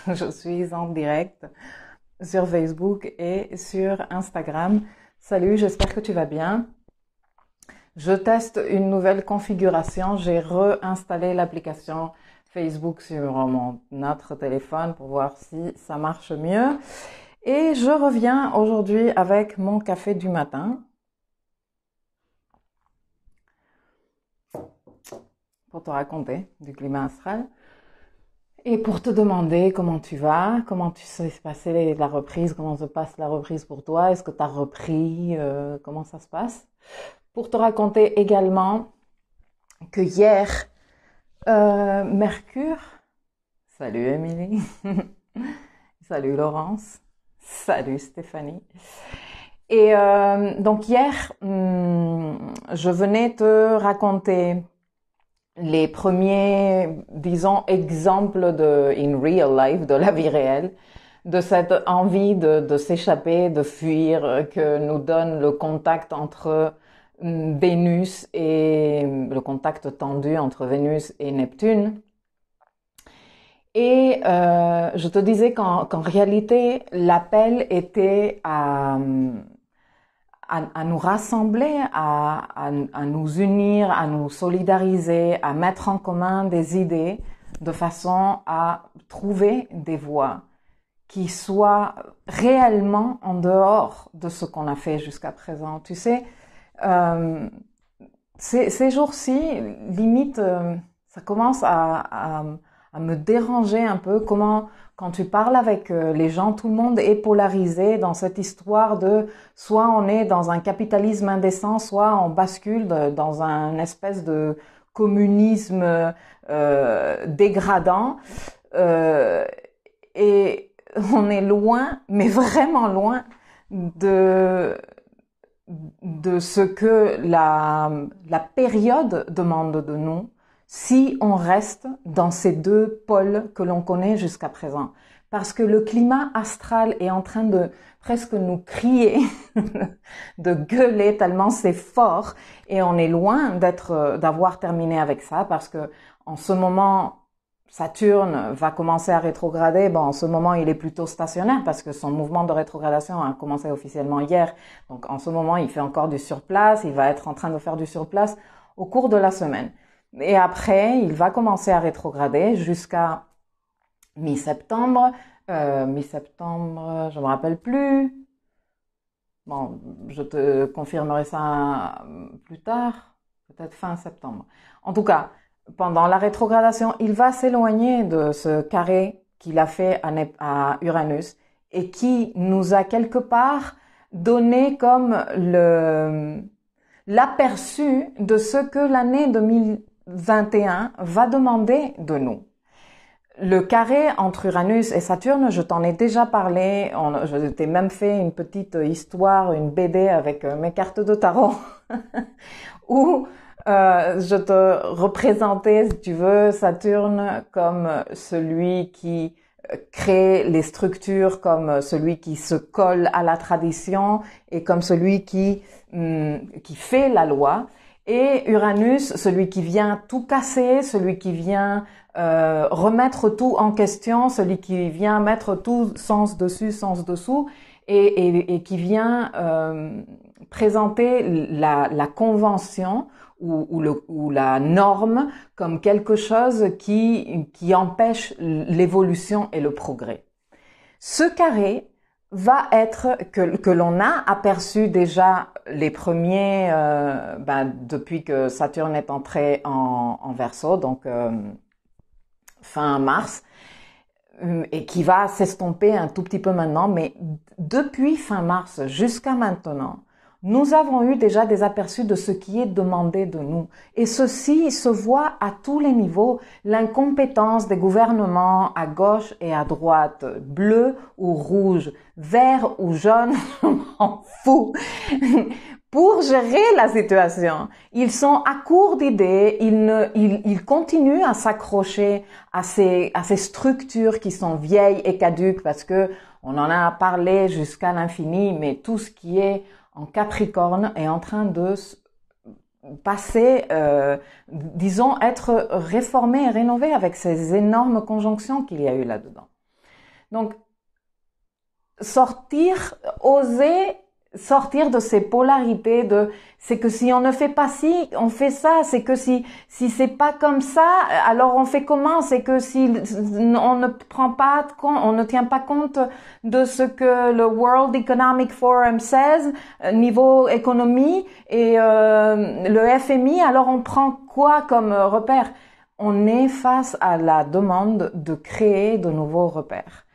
Je suis en direct sur Facebook et sur Instagram. Salut, j'espère que tu vas bien. Je teste une nouvelle configuration. J'ai réinstallé l'application Facebook sur mon autre téléphone pour voir si ça marche mieux. Et je reviens aujourd'hui avec mon café du matin pour te raconter du climat astral. Et pour te demander comment tu vas, comment tu sais passer la reprise, comment se passe la reprise pour toi, est-ce que tu as repris, comment ça se passe. Pour te raconter également que hier, Mercure, salut Émilie, salut Laurence, salut Stéphanie. Et donc hier, je venais te raconter les premiers, disons, exemples de in real life, de la vie réelle, de cette envie de s'échapper, de fuir, que nous donne le contact entre Vénus et le contact tendu entre Vénus et Neptune. Et je te disais qu'en réalité, l'appel était à nous rassembler, à nous unir, à nous solidariser, à mettre en commun des idées de façon à trouver des voies qui soient réellement en dehors de ce qu'on a fait jusqu'à présent. Tu sais, ces jours-ci, limite, ça commence à me déranger un peu comment, quand tu parles avec les gens, tout le monde est polarisé dans cette histoire de soit on est dans un capitalisme indécent, soit on bascule dans un espèce de communisme dégradant. Et on est loin, mais vraiment loin de ce que la période demande de nous, si on reste dans ces deux pôles que l'on connaît jusqu'à présent. Parce que le climat astral est en train de presque nous crier, de gueuler tellement c'est fort, et on est loin d'avoir terminé avec ça, parce que en ce moment, Saturne va commencer à rétrograder. Bon, en ce moment, il est plutôt stationnaire parce que son mouvement de rétrogradation a commencé officiellement hier. Donc, en ce moment, il fait encore du surplace. Il va être en train de faire du surplace au cours de la semaine. Et après, il va commencer à rétrograder jusqu'à mi-septembre. Mi-septembre, je me rappelle plus. Bon, je te confirmerai ça plus tard, peut-être fin septembre. En tout cas, pendant la rétrogradation, il va s'éloigner de ce carré qu'il a fait à Uranus et qui nous a quelque part donné comme l'aperçu de ce que l'année 2021 va demander de nous. Le carré entre Uranus et Saturne, je t'en ai déjà parlé, je t'ai même fait une petite histoire, une BD avec mes cartes de tarot, où je te représentais, si tu veux, Saturne comme celui qui crée les structures, comme celui qui se colle à la tradition et comme celui qui fait la loi. Et Uranus, celui qui vient tout casser, celui qui vient remettre tout en question, celui qui vient mettre tout sens dessus, sens dessous, et qui vient présenter la convention ou la norme comme quelque chose qui empêche l'évolution et le progrès. Ce carré va être que l'on a aperçu déjà les premiers depuis que Saturne est entré en Verseau, donc fin mars, et qui va s'estomper un tout petit peu maintenant, mais depuis fin mars jusqu'à maintenant, nous avons eu déjà des aperçus de ce qui est demandé de nous. Et ceci se voit à tous les niveaux. L'incompétence des gouvernements à gauche et à droite, bleu ou rouge, vert ou jaune, je m'en fous, pour gérer la situation. Ils sont à court d'idées, ils continuent à s'accrocher à ces structures qui sont vieilles et caduques, parce que on en a parlé jusqu'à l'infini, mais tout ce qui est en Capricorne est en train de passer, disons, être réformé et rénové avec ces énormes conjonctions qu'il y a eu là-dedans. Donc, oser sortir de ces polarités c'est que si on ne fait pas ci, on fait ça, c'est que si c'est pas comme ça, alors on fait comment, c'est que si on ne prend pas compte, on ne tient pas compte de ce que le World Economic Forum says, niveau économie et le FMI, alors on prend quoi comme repère? On est face à la demande de créer de nouveaux repères.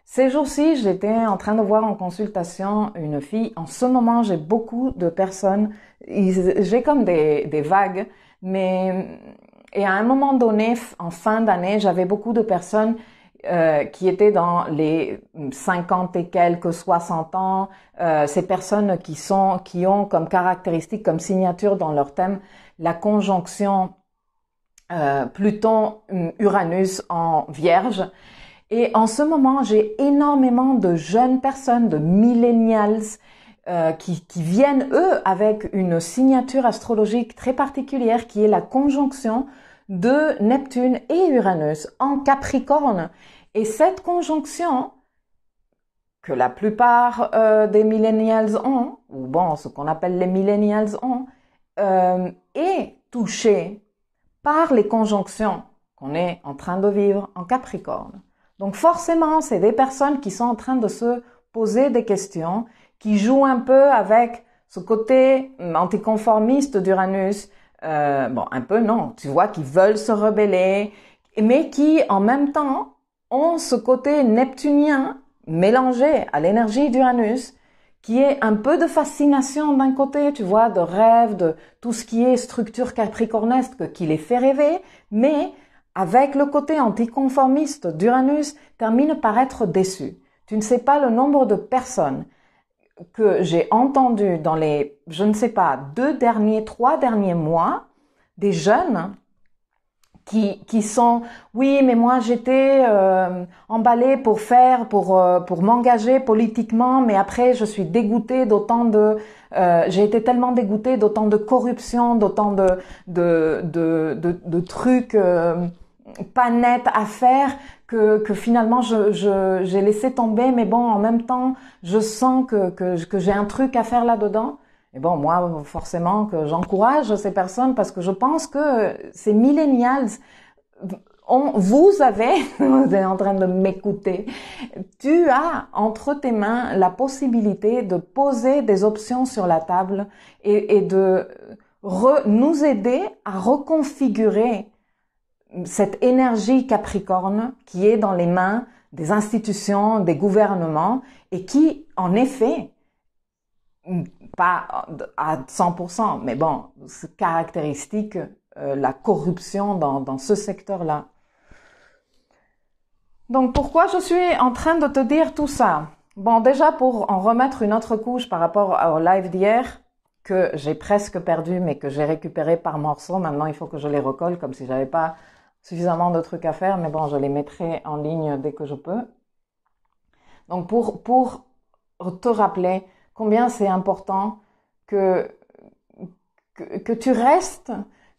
Ces jours-ci, j'étais en train de voir en consultation une fille. En ce moment, j'ai beaucoup de personnes. J'ai comme des vagues, et à un moment donné, en fin d'année, j'avais beaucoup de personnes qui étaient dans les 50 et quelques 60 ans. Ces personnes qui ont comme caractéristique, comme signature dans leur thème, la conjonction Pluton-Uranus en Vierge. Et en ce moment, j'ai énormément de jeunes personnes, de millennials, qui viennent, eux, avec une signature astrologique très particulière qui est la conjonction de Neptune et Uranus en Capricorne. Et cette conjonction, que la plupart des millennials ont, ou bon, ce qu'on appelle les millennials ont, est touchée par les conjonctions qu'on est en train de vivre en Capricorne. Donc forcément, c'est des personnes qui sont en train de se poser des questions, qui jouent un peu avec ce côté anticonformiste d'Uranus. Bon, un peu non, tu vois, qui veulent se rebeller, mais qui en même temps ont ce côté neptunien mélangé à l'énergie d'Uranus, qui est un peu de fascination d'un côté, tu vois, de rêve, de tout ce qui est structure capricornesque qui les fait rêver, mais avec le côté anticonformiste d'Uranus, termine par être déçu. Tu ne sais pas le nombre de personnes que j'ai entendues dans les, je ne sais pas, 3 derniers mois, des jeunes qui sont, oui, mais moi j'étais emballée pour m'engager politiquement, mais après je suis dégoûtée j'ai été tellement dégoûtée d'autant de corruption, d'autant de trucs pas nets à faire que finalement j'ai laissé tomber, mais bon, en même temps je sens que j'ai un truc à faire là-dedans. Et bon, moi, forcément que j'encourage ces personnes parce que je pense que ces millennials, vous êtes en train de m'écouter, tu as entre tes mains la possibilité de poser des options sur la table et de nous aider à reconfigurer cette énergie Capricorne qui est dans les mains des institutions, des gouvernements et qui, en effet, pas à 100%, mais bon, c'est caractéristique la corruption dans ce secteur-là. Donc pourquoi je suis en train de te dire tout ça? Bon, déjà pour en remettre une autre couche par rapport au live d'hier, que j'ai presque perdu mais que j'ai récupéré par morceaux. Maintenant, il faut que je les recolle comme si j'avais pas suffisamment de trucs à faire, mais bon, je les mettrai en ligne dès que je peux. Donc pour te rappeler combien c'est important que tu restes,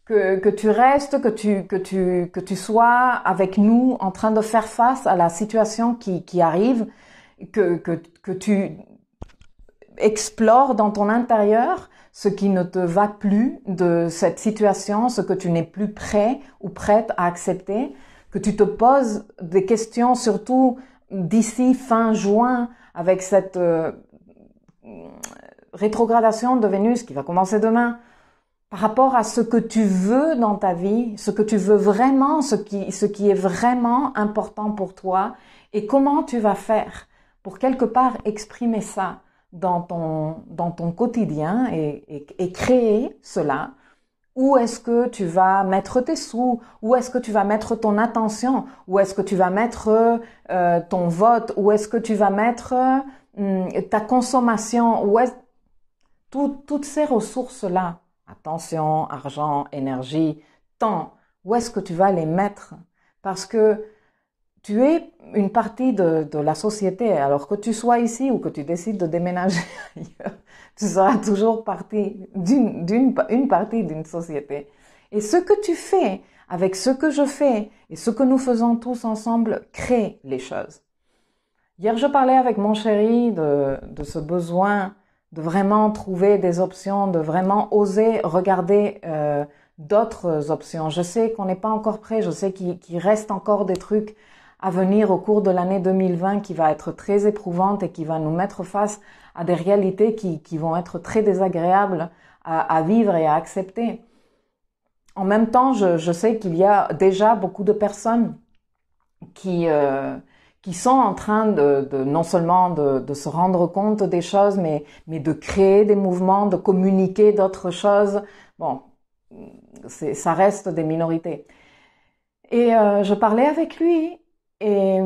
que tu sois avec nous en train de faire face à la situation qui arrive, que tu explores dans ton intérieur ce qui ne te va plus de cette situation, ce que tu n'es plus prêt ou prête à accepter, que tu te poses des questions surtout d'ici fin juin avec cette rétrogradation de Vénus qui va commencer demain, par rapport à ce que tu veux dans ta vie, ce que tu veux vraiment, ce qui est vraiment important pour toi et comment tu vas faire pour quelque part exprimer ça dans ton quotidien et créer cela. Où est-ce que tu vas mettre tes sous? Où est-ce que tu vas mettre ton attention? Où est-ce que tu vas mettre ton vote? Où est-ce que tu vas mettre ta consommation? Toutes ces ressources-là, attention, argent, énergie, temps, où est-ce que tu vas les mettre? Parce que tu es une partie de la société. Alors que tu sois ici ou que tu décides de déménager ailleurs, tu seras toujours partie une partie d'une société. Et ce que tu fais avec ce que je fais et ce que nous faisons tous ensemble crée les choses. Hier, je parlais avec mon chéri de ce besoin de vraiment trouver des options, de vraiment oser regarder d'autres options. Je sais qu'on n'est pas encore prêt, je sais qu'il reste encore des trucs à venir au cours de l'année 2020 qui va être très éprouvante et qui va nous mettre face à des réalités qui vont être très désagréables à vivre et à accepter. En même temps, je sais qu'il y a déjà beaucoup de personnes qui sont en train de non seulement de se rendre compte des choses, mais de créer des mouvements, de communiquer d'autres choses. Bon, ça reste des minorités. Et je parlais avec lui et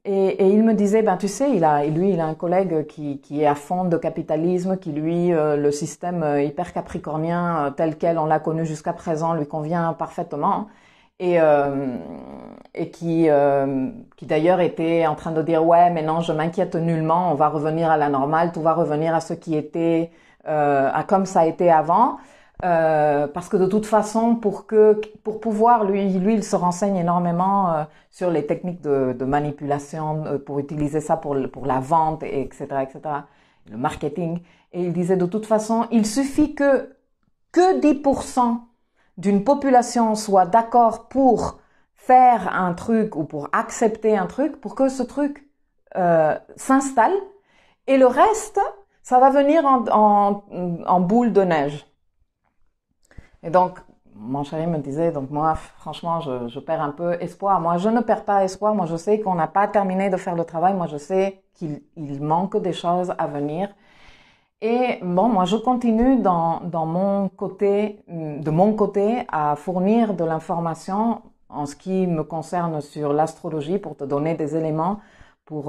il me disait, ben tu sais, il a un collègue qui est à fond de capitalisme, qui lui, le système hyper capricornien tel quel on l'a connu jusqu'à présent lui convient parfaitement. Et qui d'ailleurs était en train de dire ouais mais non je m'inquiète nullement, on va revenir à la normale, tout va revenir à ce qui était à comme ça a été avant, parce que de toute façon pour pouvoir lui il se renseigne énormément sur les techniques de manipulation pour utiliser ça pour la vente etc le marketing, et il disait de toute façon il suffit que 10% d'une population soit d'accord pour faire un truc ou pour accepter un truc, pour que ce truc s'installe, et le reste, ça va venir en boule de neige. Et donc, mon chéri me disait, donc moi, franchement, je perds un peu espoir. Moi, je ne perds pas espoir. Moi, je sais qu'on n'a pas terminé de faire le travail. Moi, je sais qu'il manque des choses à venir. Et bon, moi, je continue de mon côté, à fournir de l'information en ce qui me concerne sur l'astrologie pour te donner des éléments pour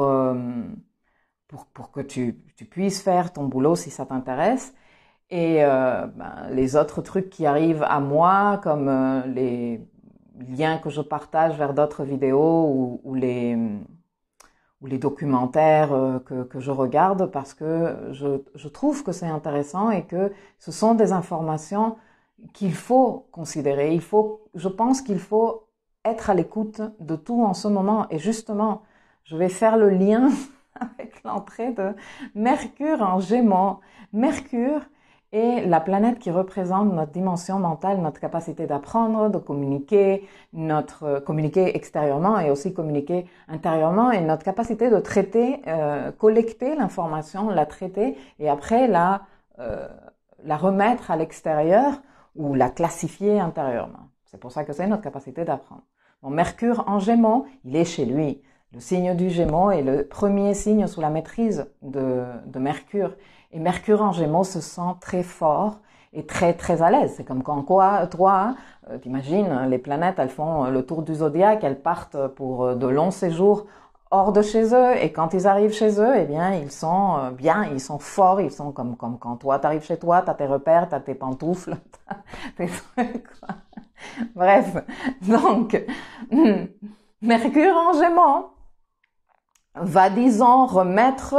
que tu puisses faire ton boulot si ça t'intéresse. Et les autres trucs qui arrivent à moi, comme les liens que je partage vers d'autres vidéos ou les documentaires que je regarde, parce que je trouve que c'est intéressant et que ce sont des informations qu'il faut considérer. Je pense qu'il faut être à l'écoute de tout en ce moment. Et justement, je vais faire le lien avec l'entrée de Mercure en Gémeaux. Mercure est la planète qui représente notre dimension mentale, notre capacité d'apprendre, de communiquer extérieurement et aussi communiquer intérieurement, et notre capacité de traiter, collecter l'information, la traiter et après la remettre à l'extérieur ou la classifier intérieurement. C'est pour ça que c'est notre capacité d'apprendre. Bon, Mercure en Gémeaux, il est chez lui. Le signe du Gémeaux est le premier signe sous la maîtrise de Mercure. Et Mercure en Gémeaux se sent très fort et très très à l'aise. C'est comme quand toi, t'imagines, les planètes, elles font le tour du zodiaque, elles partent pour de longs séjours hors de chez eux, et quand ils arrivent chez eux, eh bien, ils sont bien, ils sont forts, ils sont comme quand toi t'arrives chez toi, t'as tes repères, t'as tes pantoufles, t'as tes trucs, quoi. Bref, donc, Mercure en Gémeaux va, disons, remettre,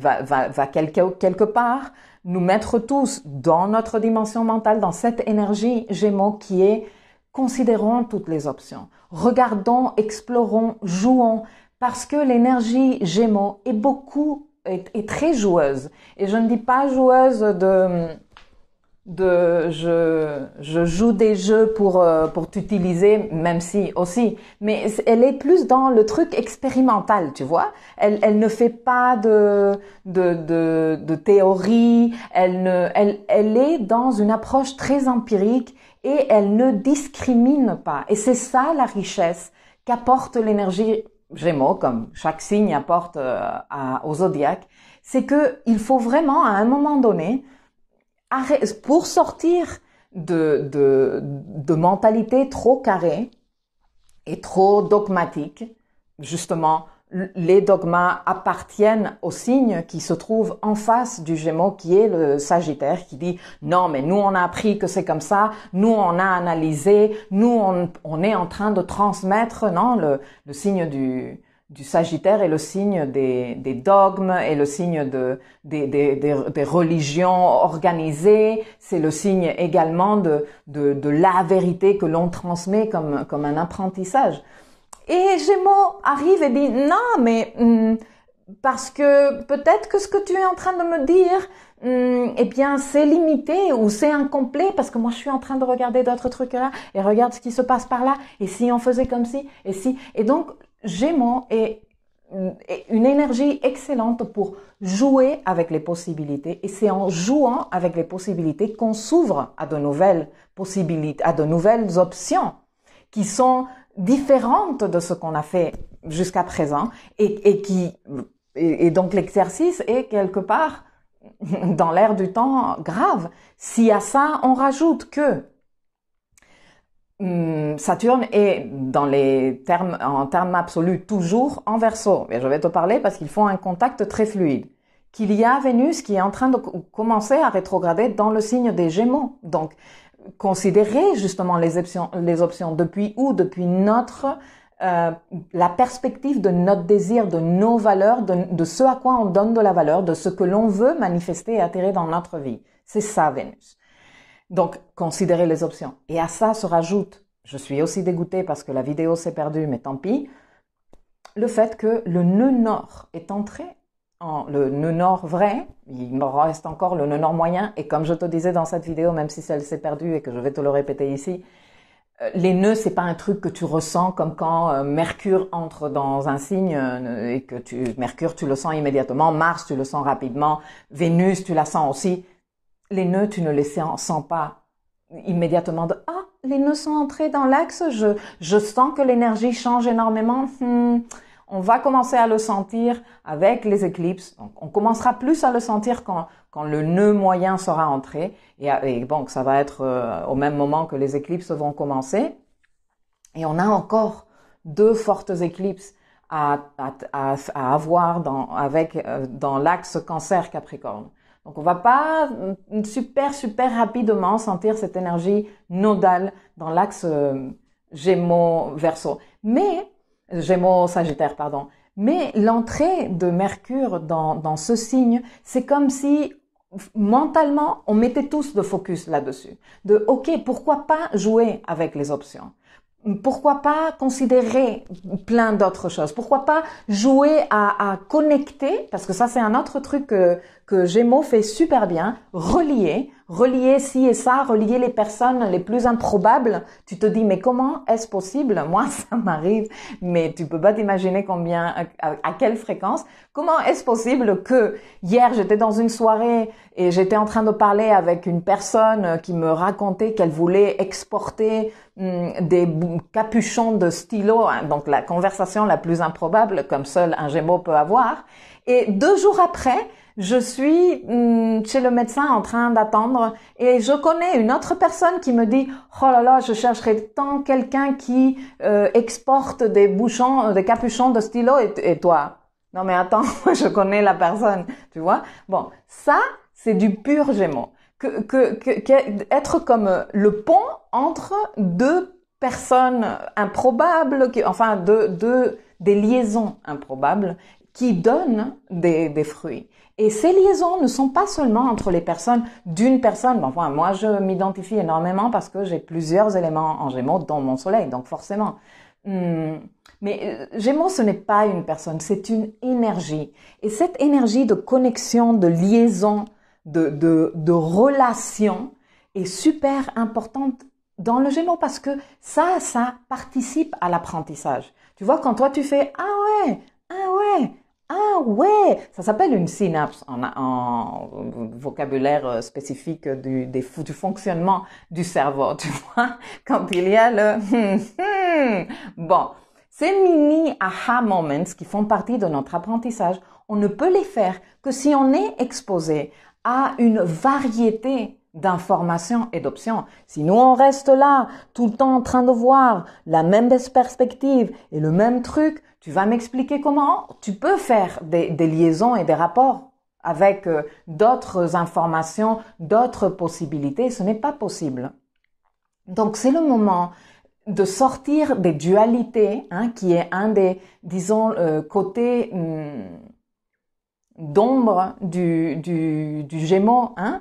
va quelque part nous mettre tous dans notre dimension mentale, dans cette énergie Gémeaux qui est considérons toutes les options. Regardons, explorons, jouons, parce que l'énergie Gémeaux est très joueuse. Et je ne dis pas joueuse je joue des jeux pour t'utiliser, même si aussi, mais elle est plus dans le truc expérimental, tu vois. Elle ne fait pas de théorie, elle est dans une approche très empirique et elle ne discrimine pas. Et c'est ça la richesse qu'apporte l'énergie Gémeaux, comme chaque signe apporte au zodiaque, c'est que il faut vraiment à un moment donné, pour sortir de mentalité trop carrée et trop dogmatique, justement, les dogmas appartiennent au signe qui se trouve en face du Gémeaux, qui est le Sagittaire, qui dit non, mais nous on a appris que c'est comme ça, nous on a analysé, nous on est en train de transmettre, non, le signe du Sagittaire est le signe des dogmes, est le signe des religions organisées, c'est le signe également de la vérité que l'on transmet comme un apprentissage. Et Gémeaux arrive et dit, non, mais parce que peut-être que ce que tu es en train de me dire, eh bien, c'est limité ou c'est incomplet parce que moi, je suis en train de regarder d'autres trucs là et regarde ce qui se passe par là. Et si on faisait comme ci, et si. Et donc, Gémeaux est une énergie excellente pour jouer avec les possibilités. Et c'est en jouant avec les possibilités qu'on s'ouvre à de nouvelles possibilités, à de nouvelles options qui sont différentes de ce qu'on a fait jusqu'à présent et donc l'exercice est quelque part dans l'air du temps grave. Si à ça on rajoute que Saturne est en termes absolus toujours en Verseau, et je vais te parler parce qu'ils font un contact très fluide, qu'il y a Vénus qui est en train de commencer à rétrograder dans le signe des Gémeaux. Donc considérer justement les options depuis où? Depuis la perspective de notre désir, de nos valeurs, de ce à quoi on donne de la valeur, de ce que l'on veut manifester et attirer dans notre vie. C'est ça, Vénus. Donc, considérer les options. Et à ça se rajoute, je suis aussi dégoûtée parce que la vidéo s'est perdue, mais tant pis, le fait que le nœud nord est entré le nœud nord vrai, il me reste encore le nœud nord moyen, et comme je te disais dans cette vidéo, même si elle s'est perdue et que je vais te le répéter ici, les nœuds, c'est pas un truc que tu ressens comme quand Mercure entre dans un signe et que Mercure, tu le sens immédiatement, Mars, tu le sens rapidement, Vénus, tu la sens aussi. Les nœuds, tu ne les sens pas immédiatement de « Ah, les nœuds sont entrés dans l'axe, je sens que l'énergie change énormément. On va commencer à le sentir avec les éclipses. Donc, on commencera plus à le sentir quand le nœud moyen sera entré. Et bon, ça va être au même moment que les éclipses vont commencer. Et on a encore 2 fortes éclipses à avoir dans l'axe Cancer-Capricorne. Donc, on va pas super rapidement sentir cette énergie nodale dans l'axe Gémeaux-Verseau. Mais Gémeaux-Sagittaire, pardon. Mais l'entrée de Mercure dans ce signe, c'est comme si mentalement, on mettait tous de focus là-dessus. OK, pourquoi pas jouer avec les options? Pourquoi pas considérer plein d'autres choses? Pourquoi pas jouer à connecter? Parce que ça, c'est un autre truc que Gémeaux fait super bien. Relier ci et ça, relier les personnes les plus improbables. Tu te dis, mais comment est-ce possible? Moi, ça m'arrive, mais tu peux pas t'imaginer à quelle fréquence. Comment est-ce possible que hier, j'étais dans une soirée et j'étais en train de parler avec une personne qui me racontait qu'elle voulait exporter des capuchons de stylo, hein, donc la conversation la plus improbable comme seul un Gémeaux peut avoir. Et 2 jours après, je suis chez le médecin en train d'attendre et je connais une autre personne qui me dit « Oh là là, je chercherais tant quelqu'un qui exporte des capuchons de stylo et toi ?» Non mais attends, je connais la personne, tu vois. Bon, ça, c'est du pur Gémeaux. Être comme le pont entre 2 personnes improbables, des liaisons improbables qui donnent des fruits. Et ces liaisons ne sont pas seulement entre les personnes d'une personne. Bon, enfin, moi, je m'identifie énormément parce que j'ai plusieurs éléments en Gémeaux dans mon soleil, donc forcément. Mais Gémeaux, ce n'est pas une personne, c'est une énergie. Et cette énergie de connexion, de liaison, de relation est super importante dans le Gémeaux parce que ça participe à l'apprentissage. Tu vois, quand toi tu fais « Ah ouais, ça s'appelle une synapse en vocabulaire spécifique du fonctionnement du cerveau, tu vois, quand il y a le Bon, ces mini aha moments qui font partie de notre apprentissage, on ne peut les faire que si on est exposé à une variété d'informations et d'options. Si nous on reste là, tout le temps en train de voir la même perspective et le même truc, tu vas m'expliquer comment tu peux faire des liaisons et des rapports avec d'autres informations, d'autres possibilités. Ce n'est pas possible. Donc c'est le moment de sortir des dualités, hein, qui est un des, disons, côtés d'ombre du Gémeaux, hein,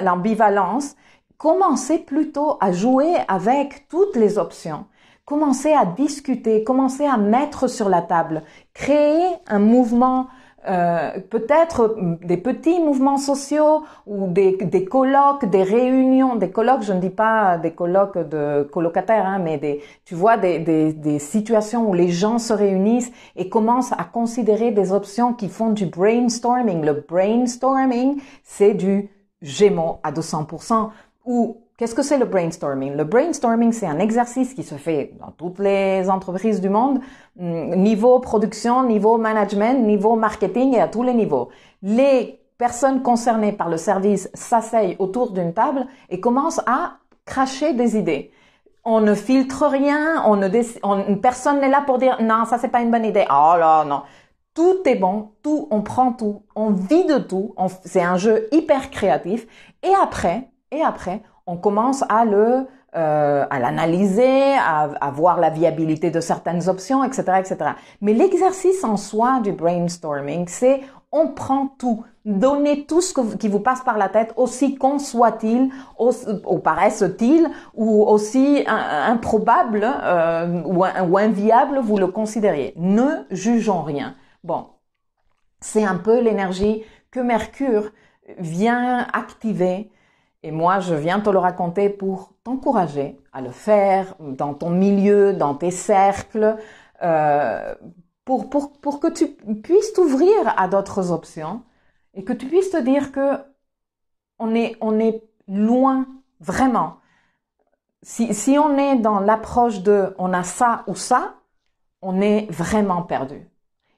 l'ambivalence. Commencez plutôt à jouer avec toutes les options. commencez à discuter, commencez à mettre sur la table, créer un mouvement, peut-être des petits mouvements sociaux ou des colloques, des réunions, des colloques, je ne dis pas des colloques de colocataires, hein, mais tu vois, des situations où les gens se réunissent et commencent à considérer des options qui font du brainstorming. Le brainstorming, c'est du Gémeaux à 200%. Ou qu'est-ce que c'est le brainstorming? Le brainstorming, c'est un exercice qui se fait dans toutes les entreprises du monde, niveau production, niveau management, niveau marketing et à tous les niveaux. Les personnes concernées par le service s'asseyent autour d'une table et commencent à cracher des idées. On ne filtre rien, personne n'est là pour dire non, ça c'est pas une bonne idée. Oh là, non. Tout est bon, on prend tout, on vit de tout, c'est un jeu hyper créatif. Et après, on commence à l'analyser, à voir la viabilité de certaines options, etc., etc. Mais l'exercice en soi du brainstorming, c'est on prend tout, donnez tout ce qui vous passe par la tête, aussi con soit-il, ou paraisse-t-il, ou aussi improbable ou inviable vous le considériez. Ne jugeons rien. Bon, c'est un peu l'énergie que Mercure vient activer. Et moi, je viens te le raconter pour t'encourager à le faire dans ton milieu, dans tes cercles, pour que tu puisses t'ouvrir à d'autres options et que tu puisses te dire que on est loin, vraiment. Si on est dans l'approche de on a ça ou ça, on est vraiment perdu.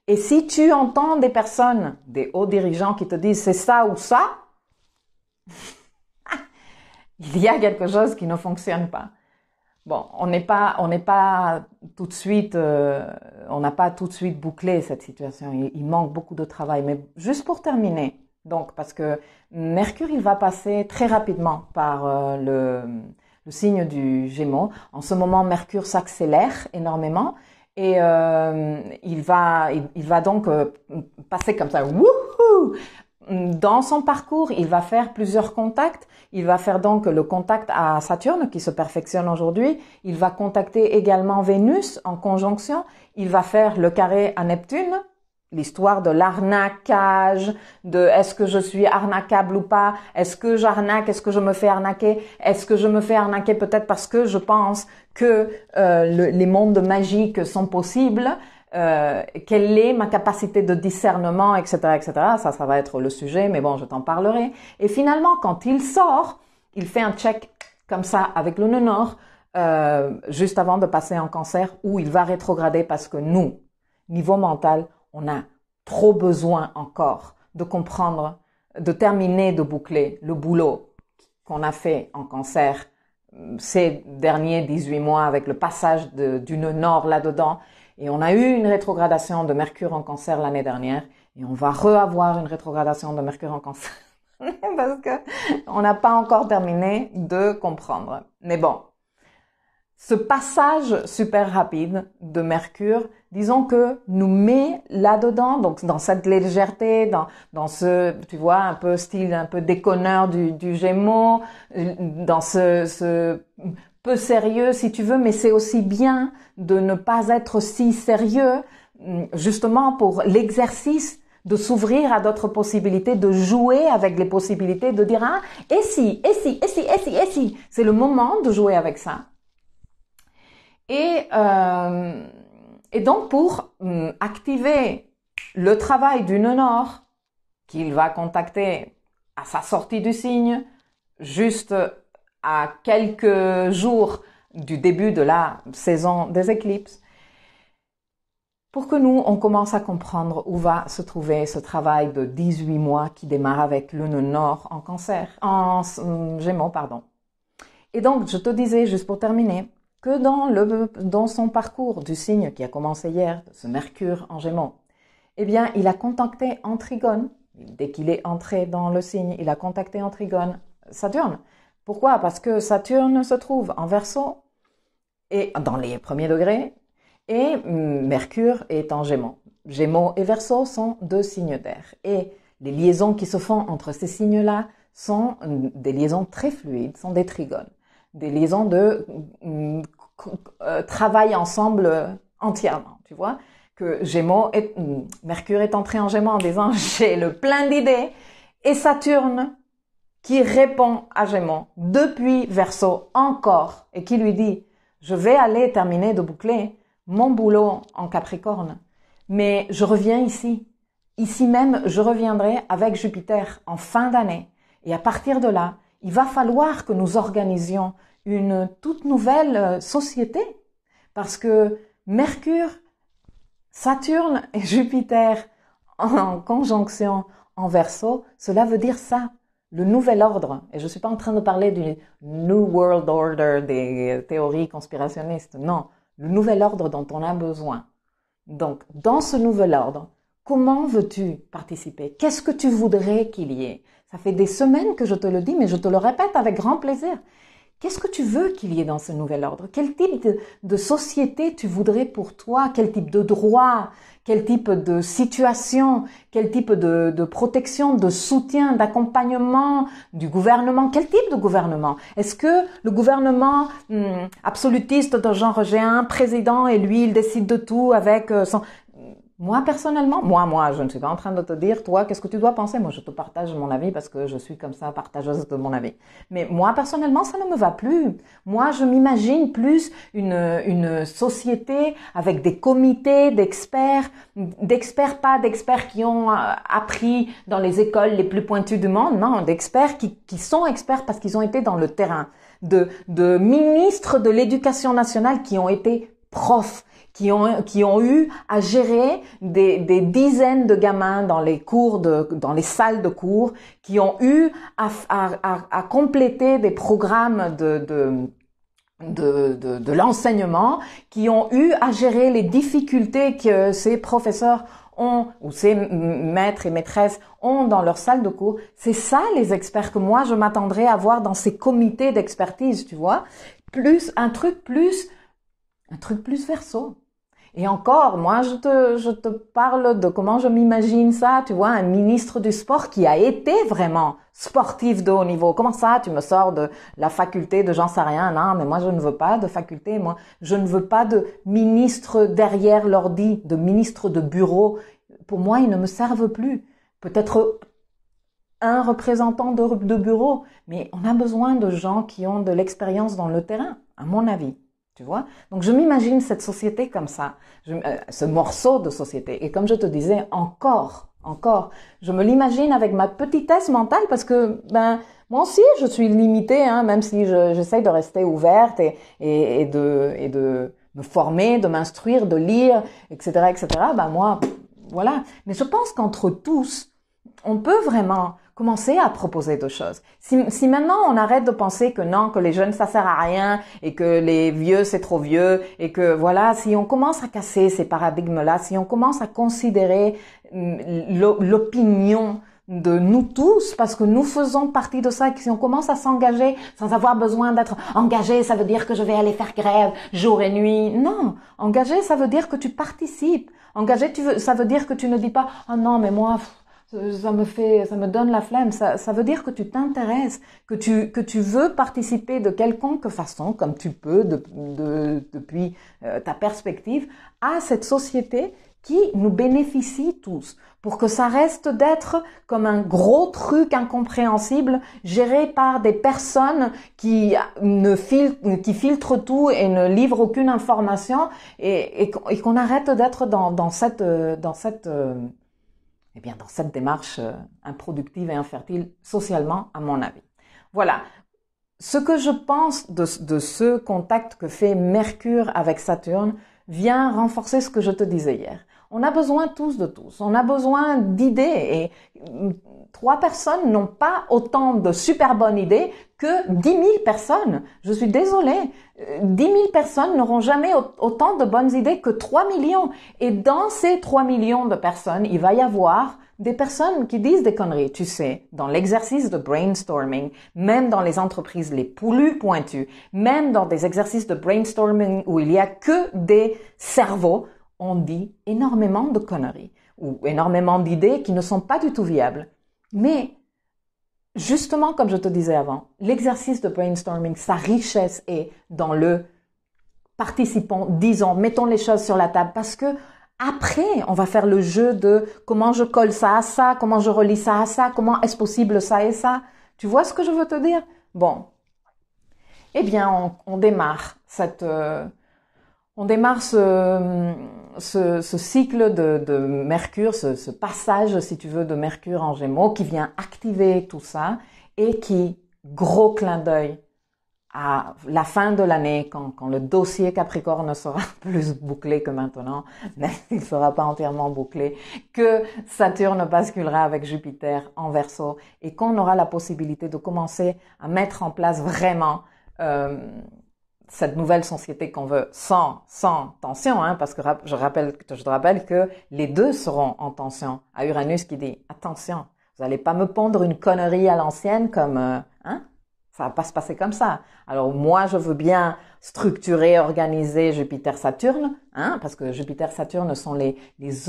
Et si tu entends des personnes, des hauts dirigeants qui te disent c'est ça ou ça, il y a quelque chose qui ne fonctionne pas. Bon, on n'a pas tout de suite bouclé cette situation. Il manque beaucoup de travail. Mais juste pour terminer, donc, parce que Mercure, il va passer très rapidement par le signe du Gémeaux. En ce moment, Mercure s'accélère énormément et il va donc passer comme ça. Wouhou! Dans son parcours, il va faire plusieurs contacts. Il va faire donc le contact à Saturne qui se perfectionne aujourd'hui. Il va contacter également Vénus en conjonction. Il va faire le carré à Neptune, l'histoire de l'arnaquage, de est-ce que je suis arnaquable ou pas, est-ce que j'arnaque, est-ce que je me fais arnaquer, est-ce que je me fais arnaquer peut-être parce que je pense que les mondes magiques sont possibles. Quelle est ma capacité de discernement, etc., etc. Ça va être le sujet, mais bon, je t'en parlerai. Et finalement, quand il sort, il fait un check comme ça avec le nœud nord, juste avant de passer en Cancer, où il va rétrograder parce que nous, niveau mental, on a trop besoin encore de comprendre, de terminer, de boucler le boulot qu'on a fait en Cancer ces derniers 18 mois avec le passage du nœud nord là-dedans. Et on a eu une rétrogradation de Mercure en Cancer l'année dernière et on va re-avoir une rétrogradation de Mercure en Cancer parce que on n'a pas encore terminé de comprendre. Mais bon, ce passage super rapide de Mercure, disons que nous met là-dedans, donc dans cette légèreté, dans ce, tu vois, un peu style, un peu déconneur du Gémeaux, dans ce peu sérieux si tu veux, mais c'est aussi bien de ne pas être si sérieux, justement pour l'exercice de s'ouvrir à d'autres possibilités, de jouer avec les possibilités, de dire ah, et si, c'est le moment de jouer avec ça. Et donc pour activer le travail du nœud nord qu'il va contacter à sa sortie du signe, juste à quelques jours du début de la saison des éclipses, pour que nous, on commence à comprendre où va se trouver ce travail de 18 mois qui démarre avec le nœud nord en Cancer, en Gémeaux, pardon. Et donc, je te disais, juste pour terminer, que dans son parcours du signe qui a commencé hier, ce Mercure en Gémeaux, eh bien, il a contacté en Trigone, dès qu'il est entré dans le signe, il a contacté en Trigone Saturne. Pourquoi? Parce que Saturne se trouve en Verseau et dans les premiers degrés et Mercure est en Gémeaux. Gémeaux et Verseau sont deux signes d'air et les liaisons qui se font entre ces signes-là sont des liaisons très fluides, sont des trigones, des liaisons de travaillent ensemble entièrement, tu vois. Que Mercure est entré en Gémeaux en disant j'ai le plein d'idées, et Saturne qui répond à Gémeaux depuis Verseau encore et qui lui dit je vais aller terminer de boucler mon boulot en Capricorne, mais je reviens ici. Ici même, je reviendrai avec Jupiter en fin d'année. Et à partir de là, il va falloir que nous organisions une toute nouvelle société. Parce que Mercure, Saturne et Jupiter en conjonction en Verseau, cela veut dire ça, le nouvel ordre. Et je ne suis pas en train de parler du New World Order des théories conspirationnistes. Non, le nouvel ordre dont on a besoin. Donc, dans ce nouvel ordre, comment veux-tu participer? Qu'est-ce que tu voudrais qu'il y ait? Ça fait des semaines que je te le dis, mais je te le répète avec grand plaisir. Qu'est-ce que tu veux qu'il y ait dans ce nouvel ordre? Quel type de société tu voudrais pour toi? Quel type de droit? Quel type de situation? Quel type de protection, de soutien, d'accompagnement du gouvernement? Quel type de gouvernement? Est-ce que le gouvernement absolutiste de genre j'ai un président et lui il décide de tout avec son... Moi, personnellement, moi, je ne suis pas en train de te dire, toi, qu'est-ce que tu dois penser? Moi, je te partage mon avis parce que je suis comme ça, partageuse de mon avis. Mais moi, personnellement, ça ne me va plus. Moi, je m'imagine plus une société avec des comités d'experts, pas d'experts qui ont appris dans les écoles les plus pointues du monde, non, d'experts qui sont experts parce qu'ils ont été dans le terrain, de ministres de l'éducation nationale qui ont été profs, qui ont eu à gérer des dizaines de gamins dans les dans les salles de cours, qui ont eu à compléter des programmes de l'enseignement, qui ont eu à gérer les difficultés que ces professeurs ont, ou ces maîtres et maîtresses ont dans leur salle de cours. C'est ça les experts que moi je m'attendrais à voir dans ces comités d'expertise, tu vois. Un truc plus Verseau. Et encore, moi, je te parle de comment je m'imagine ça, tu vois, un ministre du sport qui a été vraiment sportif de haut niveau. Comment ça, tu me sors de la faculté de j'en sais rien? Non, mais moi, je ne veux pas de faculté, moi. Je ne veux pas de ministre derrière l'ordi, de ministre de bureau. Pour moi, ils ne me servent plus. Peut-être un représentant de bureau, mais on a besoin de gens qui ont de l'expérience dans le terrain, à mon avis. Tu vois? Donc, je m'imagine cette société comme ça, ce morceau de société. Et comme je te disais, encore, je me l'imagine avec ma petitesse mentale parce que, moi aussi, je suis limitée, hein, même si j'essaye de rester ouverte et de me former, de m'instruire, de lire, etc., moi, voilà. Mais je pense qu'entre tous, on peut vraiment commencer à proposer d'autres choses. Si maintenant on arrête de penser que non, que les jeunes ça sert à rien et que les vieux c'est trop vieux et que voilà, si on commence à casser ces paradigmes-là, si on commence à considérer l'opinion de nous tous, parce que nous faisons partie de ça, et que si on commence à s'engager sans avoir besoin d'être engagé, ça veut dire que je vais aller faire grève jour et nuit. Non, engagé, ça veut dire que tu participes. Engagé, ça veut dire que tu ne dis pas « Ah non, mais moi... » ça me donne la flemme. Ça veut dire que tu t'intéresses, que tu veux participer de quelconque façon, comme tu peux depuis ta perspective, à cette société qui nous bénéficie tous, pour que ça reste d'être comme un gros truc incompréhensible géré par des personnes qui filtrent tout et ne livrent aucune information et qu'on arrête d'être dans cette démarche improductive et infertile socialement, à mon avis. Voilà. Ce que je pense de ce contact que fait Mercure avec Saturne vient renforcer ce que je te disais hier. On a besoin tous de tous. On a besoin d'idées et 3 personnes n'ont pas autant de super bonnes idées que 10 000 personnes. Je suis désolée. 10 000 personnes n'auront jamais autant de bonnes idées que 3 millions. Et dans ces 3 millions de personnes, il va y avoir des personnes qui disent des conneries. Tu sais, dans l'exercice de brainstorming, même dans les entreprises les plus pointues, même dans des exercices de brainstorming où il y a que des cerveaux, on dit énormément de conneries ou énormément d'idées qui ne sont pas du tout viables. Mais justement, comme je te disais avant, l'exercice de brainstorming, sa richesse est dans le participons, disons, mettons les choses sur la table parce que après, on va faire le jeu de comment je colle ça à ça, comment je relie ça à ça, comment est-ce possible ça et ça. Tu vois ce que je veux te dire? Bon. Eh bien, on démarre ce cycle de Mercure, ce passage, si tu veux, de Mercure en Gémeaux qui vient activer tout ça et qui, gros clin d'œil, à la fin de l'année, quand le dossier Capricorne sera plus bouclé que maintenant, même s'il ne sera pas entièrement bouclé, que Saturne basculera avec Jupiter en Verseau et qu'on aura la possibilité de commencer à mettre en place vraiment cette nouvelle société qu'on veut sans tension, hein, parce que je te rappelle que les deux seront en tension. À Uranus qui dit attention, vous n'allez pas me pondre une connerie à l'ancienne comme hein. Ça va pas se passer comme ça. Alors moi, je veux bien structurer, organiser Jupiter-Saturne, hein, parce que Jupiter-Saturne sont les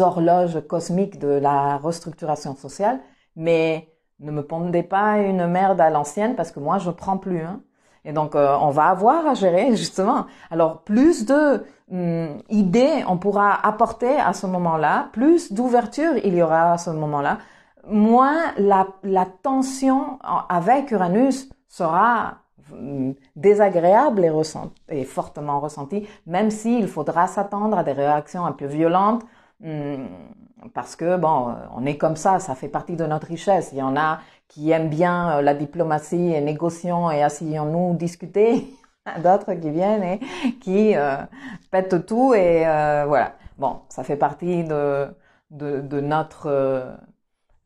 horloges cosmiques de la restructuration sociale, mais ne me pondez pas une merde à l'ancienne parce que moi, je prends plus. Hein. Et donc, on va avoir à gérer, justement. Alors, plus de idées on pourra apporter à ce moment-là, plus d'ouverture il y aura à ce moment-là, moins la tension avec Uranus sera désagréable et fortement ressentie, même s'il faudra s'attendre à des réactions un peu violentes, parce que, bon, on est comme ça fait partie de notre richesse. Il y en a qui aiment bien la diplomatie et négocions et asseyons-nous discuter, d'autres qui viennent et qui pètent tout et voilà. Bon, ça fait partie de notre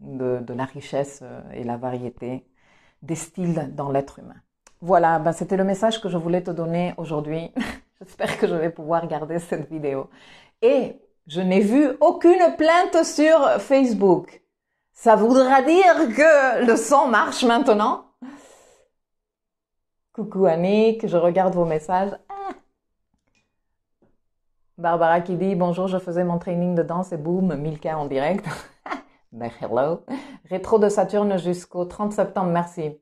de la richesse et la variété des styles dans l'être humain. Voilà, c'était le message que je voulais te donner aujourd'hui. J'espère que je vais pouvoir garder cette vidéo. Et je n'ai vu aucune plainte sur Facebook. Ça voudra dire que le son marche maintenant. Coucou Annick, je regarde vos messages. Barbara qui dit « Bonjour, je faisais mon training de danse et boum, 1000K en direct. » Ben hello. Rétro de Saturne jusqu'au 30 septembre, merci.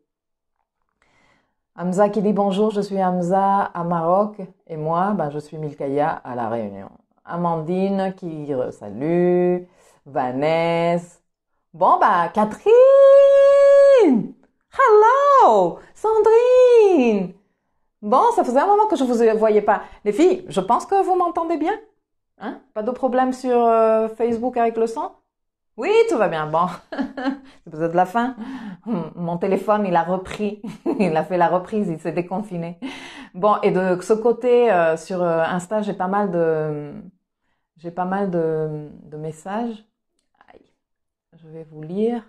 Hamza qui dit bonjour, je suis Hamza à Maroc et moi, je suis Milkaya à La Réunion. Amandine qui salue, Vanessa. Bon, Catherine! Hello! Sandrine! Bon, ça faisait un moment que je vous voyais pas. Les filles, je pense que vous m'entendez bien. Hein? Pas de problème sur Facebook avec le son? Oui, tout va bien. Bon, c'est peut-être la fin. Mon téléphone, il a repris. Il a fait la reprise, il s'est déconfiné. Bon, et de ce côté, sur Insta, j'ai pas mal de messages. Aïe, je vais vous lire.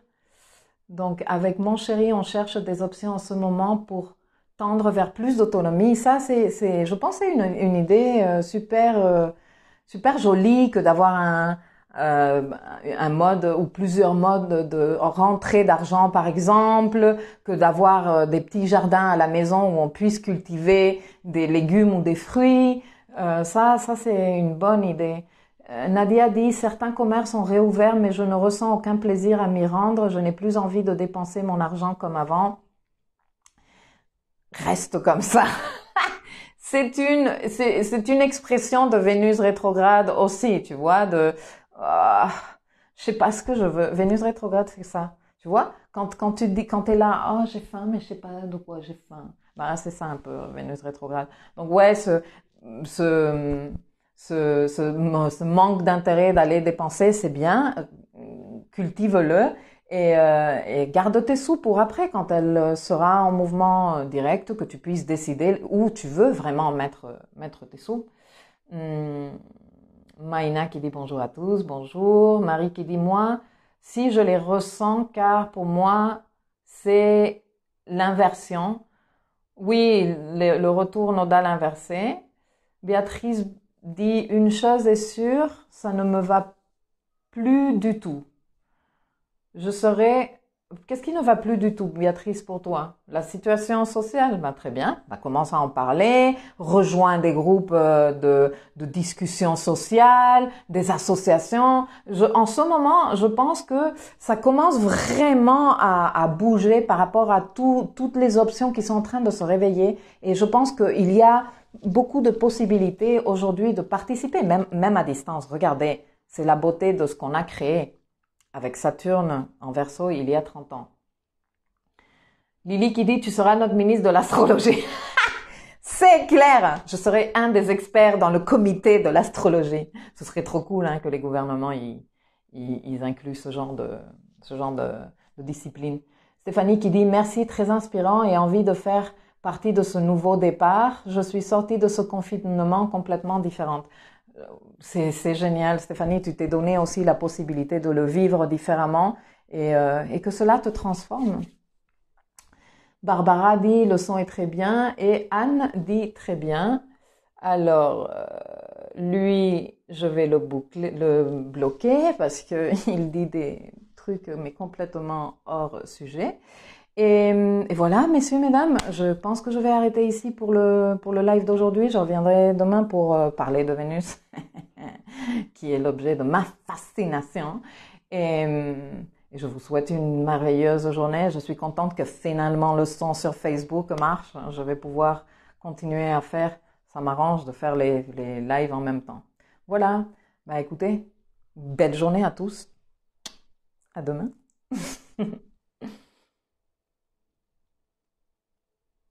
Donc, avec mon chéri, on cherche des options en ce moment pour tendre vers plus d'autonomie. Ça, je pense que c'est une idée super jolie que d'avoir un mode ou plusieurs modes de rentrée d'argent par exemple, que d'avoir des petits jardins à la maison où on puisse cultiver des légumes ou des fruits. Ça c'est une bonne idée. Nadia dit certains commerces ont réouvert mais je ne ressens aucun plaisir à m'y rendre, je n'ai plus envie de dépenser mon argent comme avant. Reste comme ça. C'est une expression de Vénus rétrograde aussi, tu vois, je sais pas ce que je veux. Vénus rétrograde, c'est ça. Tu vois, quand t'es là, oh, j'ai faim, mais je sais pas de quoi j'ai faim. C'est ça un peu, Vénus rétrograde. Donc ouais, ce manque d'intérêt d'aller dépenser, c'est bien. Cultive-le et garde tes sous pour après, quand elle sera en mouvement direct, que tu puisses décider où tu veux vraiment mettre tes sous. Maïna qui dit bonjour à tous, bonjour. Marie qui dit moi, si je les ressens, car pour moi, c'est l'inversion. Oui, le retour nodal inversé. Béatrice dit une chose est sûre, ça ne me va plus du tout. Qu'est-ce qui ne va plus du tout, Béatrice, pour toi? La situation sociale? Très bien. Commence à en parler. Rejoins des groupes de discussion sociale, des associations. En ce moment, je pense que ça commence vraiment à bouger par rapport à toutes les options qui sont en train de se réveiller. Et je pense qu'il y a beaucoup de possibilités aujourd'hui de participer, même à distance. Regardez, c'est la beauté de ce qu'on a créé avec Saturne en Verseau il y a 30 ans. Lily qui dit, tu seras notre ministre de l'astrologie. C'est clair, je serai un des experts dans le comité de l'astrologie. Ce serait trop cool que les gouvernements ils incluent ce genre de discipline. Stéphanie qui dit, merci, très inspirant et envie de faire partie de ce nouveau départ. Je suis sortie de ce confinement complètement différente. C'est génial, Stéphanie, tu t'es donné aussi la possibilité de le vivre différemment et que cela te transforme. Barbara dit, le son est très bien et Anne dit très bien. Alors, lui, je vais le bloquer parce que il dit des trucs mais complètement hors sujet. Et voilà, messieurs, mesdames, je pense que je vais arrêter ici pour le live d'aujourd'hui. Je reviendrai demain pour parler de Vénus, qui est l'objet de ma fascination. Et je vous souhaite une merveilleuse journée. Je suis contente que finalement le son sur Facebook marche. Je vais pouvoir continuer à faire. Ça m'arrange de faire les lives en même temps. Voilà. Bah écoutez, belle journée à tous. À demain.